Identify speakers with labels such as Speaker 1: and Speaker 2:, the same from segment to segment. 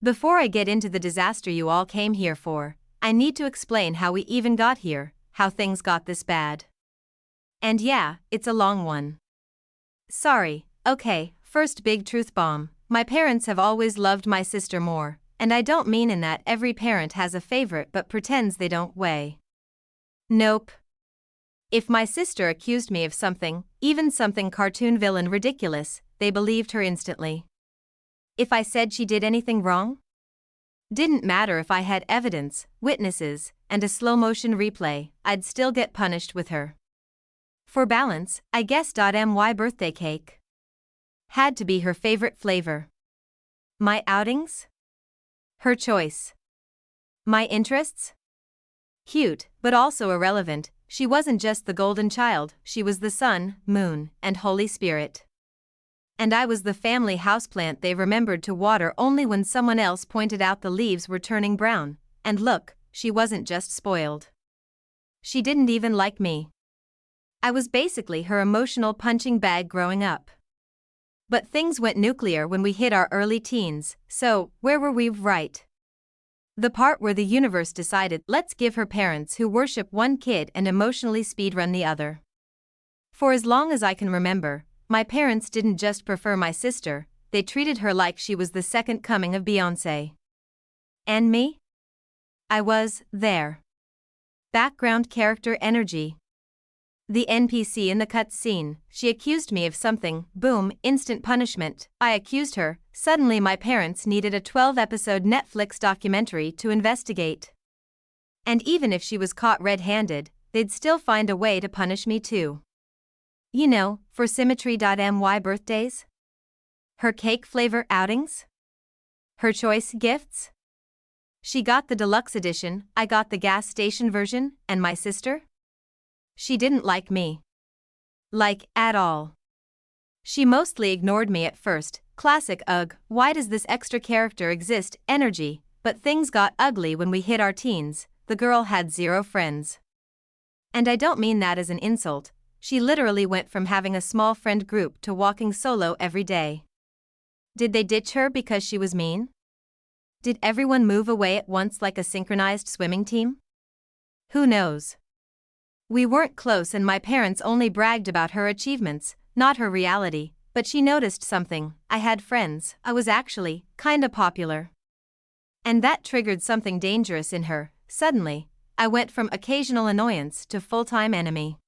Speaker 1: Before I get into the disaster you all came here for, I need to explain how we even got here, how things got this bad. And yeah, it's a long one. Sorry, okay, first big truth bomb. My parents have always loved my sister more, and I don't mean in that every parent has a favorite but pretends they don't weigh. Nope. If my sister accused me of something, even something cartoon villain ridiculous, they believed her instantly. If I said she did anything wrong? Didn't matter if I had evidence, witnesses, and a slow-motion replay, I'd still get punished with her. For balance, I guess .my birthday cake had to be her favorite flavor. My outings? Her choice. My interests? Cute, but also irrelevant. She wasn't just the golden child, she was the sun, moon, and Holy Spirit. And I was the family houseplant they remembered to water only when someone else pointed out the leaves were turning brown. And look, she wasn't just spoiled. She didn't even like me. I was basically her emotional punching bag growing up. But things went nuclear when we hit our early teens, so where were we right? The part where the universe decided, let's give her parents who worship one kid and emotionally speedrun the other. For as long as I can remember, my parents didn't just prefer my sister, they treated her like she was the second coming of Beyoncé. And me? I was there. Background character energy. The NPC in the cutscene. She accused me of something, boom, instant punishment. I accused her, suddenly my parents needed a 12-episode Netflix documentary to investigate. And even if she was caught red-handed, they'd still find a way to punish me too. You know, for symmetry.my birthdays? Her cake flavor outings? Her choice gifts? She got the deluxe edition, I got the gas station version, and my sister? She didn't like me. Like, at all. She mostly ignored me at first, classic ugh, why does this extra character exist, energy, but things got ugly when we hit our teens, the girl had zero friends. And I don't mean that as an insult, she literally went from having a small friend group to walking solo every day. Did they ditch her because she was mean? Did everyone move away at once like a synchronized swimming team? Who knows? We weren't close and my parents only bragged about her achievements, not her reality, but she noticed something, I had friends, I was actually, kinda popular. And that triggered something dangerous in her, suddenly, I went from occasional annoyance to full-time enemy.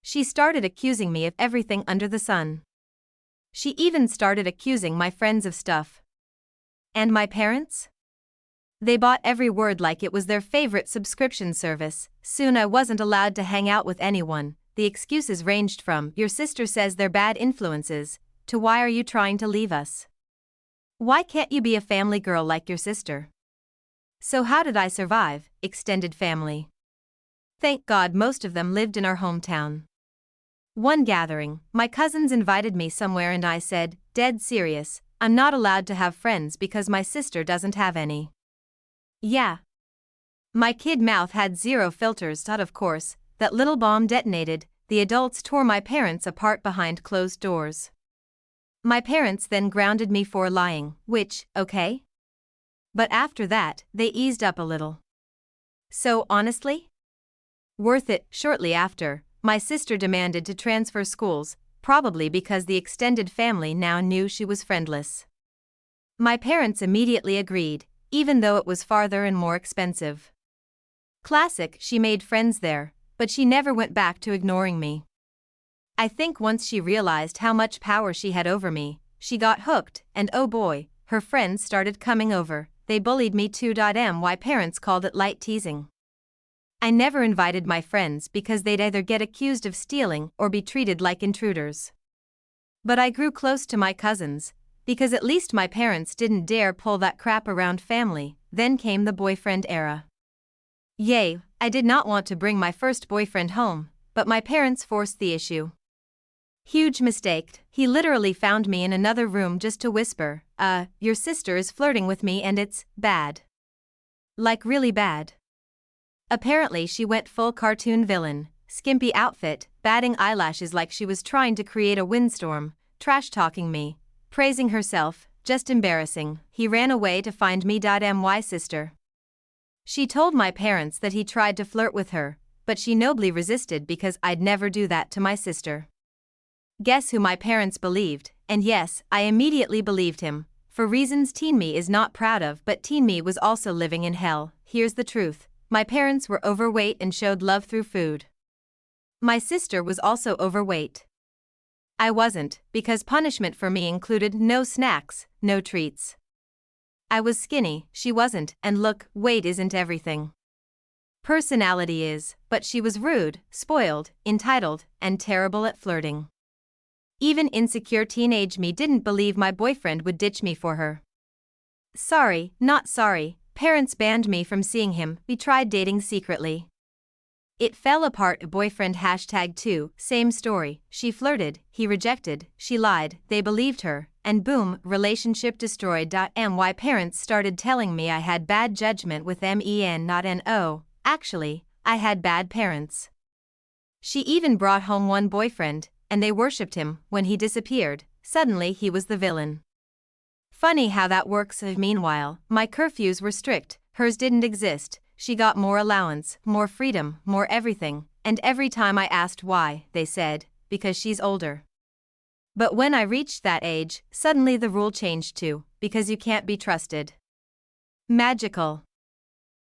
Speaker 1: She started accusing me of everything under the sun. She even started accusing my friends of stuff. And my parents? They bought every word like it was their favorite subscription service. Soon I wasn't allowed to hang out with anyone. The excuses ranged from, your sister says they're bad influences, to why are you trying to leave us? Why can't you be a family girl like your sister? So how did I survive? Extended family. Thank God most of them lived in our hometown. One gathering, my cousins invited me somewhere and I said, dead serious, I'm not allowed to have friends because my sister doesn't have any. Yeah. My kid mouth had zero filters, but of course, that little bomb detonated, the adults tore my parents apart behind closed doors. My parents then grounded me for lying, which, okay? But after that, they eased up a little. So honestly? Worth it. Shortly after, my sister demanded to transfer schools, probably because the extended family now knew she was friendless. My parents immediately agreed, even though it was farther and more expensive. Classic, she made friends there, but she never went back to ignoring me. I think once she realized how much power she had over me, she got hooked, and oh boy, her friends started coming over, they bullied me too. My parents called it light teasing. I never invited my friends because they'd either get accused of stealing or be treated like intruders. But I grew close to my cousins, because at least my parents didn't dare pull that crap around family. Then came the boyfriend era. Yay, I did not want to bring my first boyfriend home, but my parents forced the issue. Huge mistake, he literally found me in another room just to whisper, your sister is flirting with me and it's bad. Like really bad. Apparently she went full cartoon villain, skimpy outfit, batting eyelashes like she was trying to create a windstorm, trash-talking me, praising herself, just embarrassing. He ran away to find me. My sister. She told my parents that he tried to flirt with her, but she nobly resisted because I'd never do that to my sister. Guess who my parents believed? And yes, I immediately believed him, for reasons Teen Me is not proud of, but Teen Me was also living in hell. Here's the truth. My parents were overweight and showed love through food. My sister was also overweight. I wasn't, because punishment for me included no snacks, no treats. I was skinny, she wasn't, and look, weight isn't everything. Personality is, but she was rude, spoiled, entitled, and terrible at flirting. Even insecure teenage me didn't believe my boyfriend would ditch me for her. Sorry, not sorry, parents banned me from seeing him. We tried dating secretly. It fell apart. Boyfriend #2, same story. She flirted, he rejected, she lied, they believed her, and boom, relationship destroyed. My parents started telling me I had bad judgment with men, not no. Actually, I had bad parents. She even brought home one boyfriend, and they worshipped him. When he disappeared, suddenly he was the villain. Funny how that works. Meanwhile, my curfews were strict, hers didn't exist. She got more allowance, more freedom, more everything, and every time I asked why, they said, because she's older. But when I reached that age, suddenly the rule changed too, because you can't be trusted. Magical.